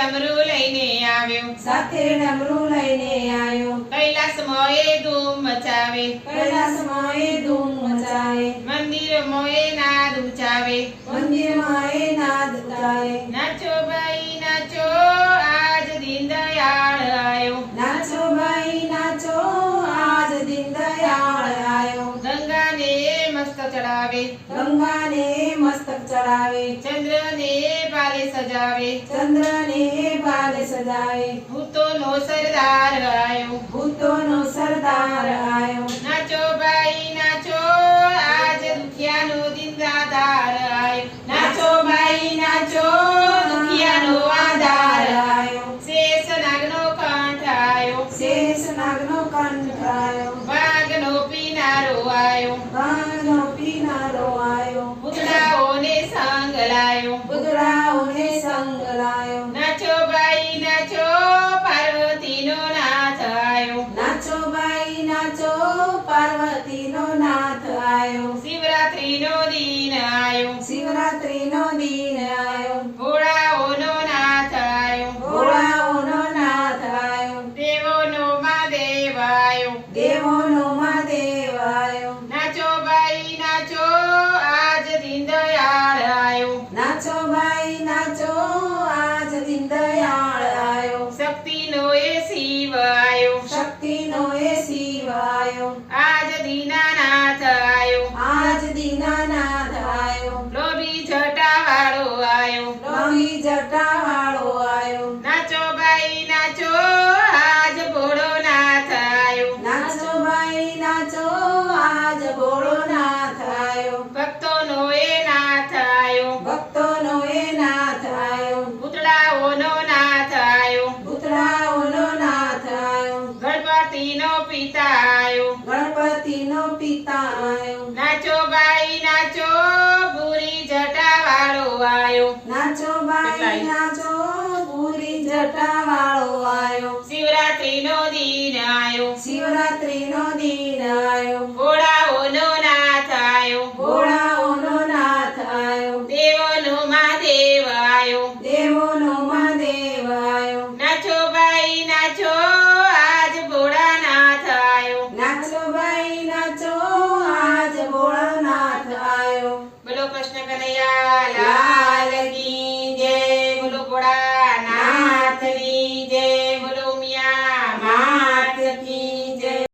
ડમરું લઈને આવ્યો, સાથે ડમરું લઈને આવ્યો, કૈલાસમાં એ ધૂમ મચાવે, કૈલાસમાં એ ધૂમ મચાવે, મંદિરમાં એ નાદ ઉચાવે, મંદિરમાં એ નાદ ગાય. નાચો ભાઈ નાચો, આજ દીનદયાળ આયો, નાચો ભાઈ નાચો, આજ દીનદયાળ આયો. ગંગાને મસ્તક ચડાવે, ગંગાને મસ્તક ચડાવે, ચંદ્રને બાલે સજાવે, ચંદ્રને બાલે સજાવે, ભૂતોનો સરદાર આયો, ભૂતોનો સરદાર આયો. નાચો ભાઈ નાચો, આજ દુખિયાનો દીનદાતાર આયો, નાચો ભાઈ નાચો, દુખિયાનો આધાર આયો, શેષનાગનો કંઠ આયો, શેષનાગનો કંઠ આયો, વાઘનો પીનારો આયો, વાઘનો પીનારો આયો, પૂતળાઓને સંગ લાયો, બુદડાઓને સંગ લાયો. નાચો ભાઈ નાચો, પાર્વતીનો નાથ આયો, નાચો ભાઈ નાચો, પાર્વતીનો નાથ આયો, શિવરાત્રીનો દિન આયો, શિવરાત્રીનો દિન આયો, ભોળાઓનો નાથ આયો, ભોળાઓનો નાથ આયો, દેવોનો મહાદેવ આયો, દેવોનો મહાદેવ આયો. નાચો ભાઈ નાચો, આજ દીનદયાળ આયો, નાચો ભાઈ નાચો, આજ દીનદયાળ આયો, શક્તિનો એ શિવ આયો, શક્તિનો એ શિવ આયો, આજ દીનાનાથ આયો, આજ દીનાનાથ આયો, લોભી જટાવાળો આયો, લોહી જટાવાળો આયો. નાચો ભાઈ નાચો, આજ ભોળોનાથ આયો, નાચો ભાઈ નાચો, આજ ભોળોનાથ આયો, ભક્તોનો એ નાથ આયો, ભક્તોનો એ નાથ આયો, પૂતળાઓનો નાથ આયો, પૂતળાઓનો નાથ આયો, ગણપતિનો પિતા આયો, ગણપતિનો પિતા આયો. નાચો ભાઈ નાચો, ભૂરી જટાવાળો આયો, નાચો ભાઈ નાચો, પૂરી જટાવાળો આયો, શિવરાત્રીનો દિન આયો, શિવરાત્રીનો દિન આયો, ભોળાઓનો નાથ આયો, ભોળાઓનો નાથ આયો, દેવોનો મહાદેવ આયો, દેવોનો મહાદેવ આયો. નાચો ભાઈ નાચો, આજ ભોળાનાથ આયો, નાચો ભાઈ નાચો, આજ ભોળાનાથ આયો. બોલો કૃષ્ણ કનૈયા લાલ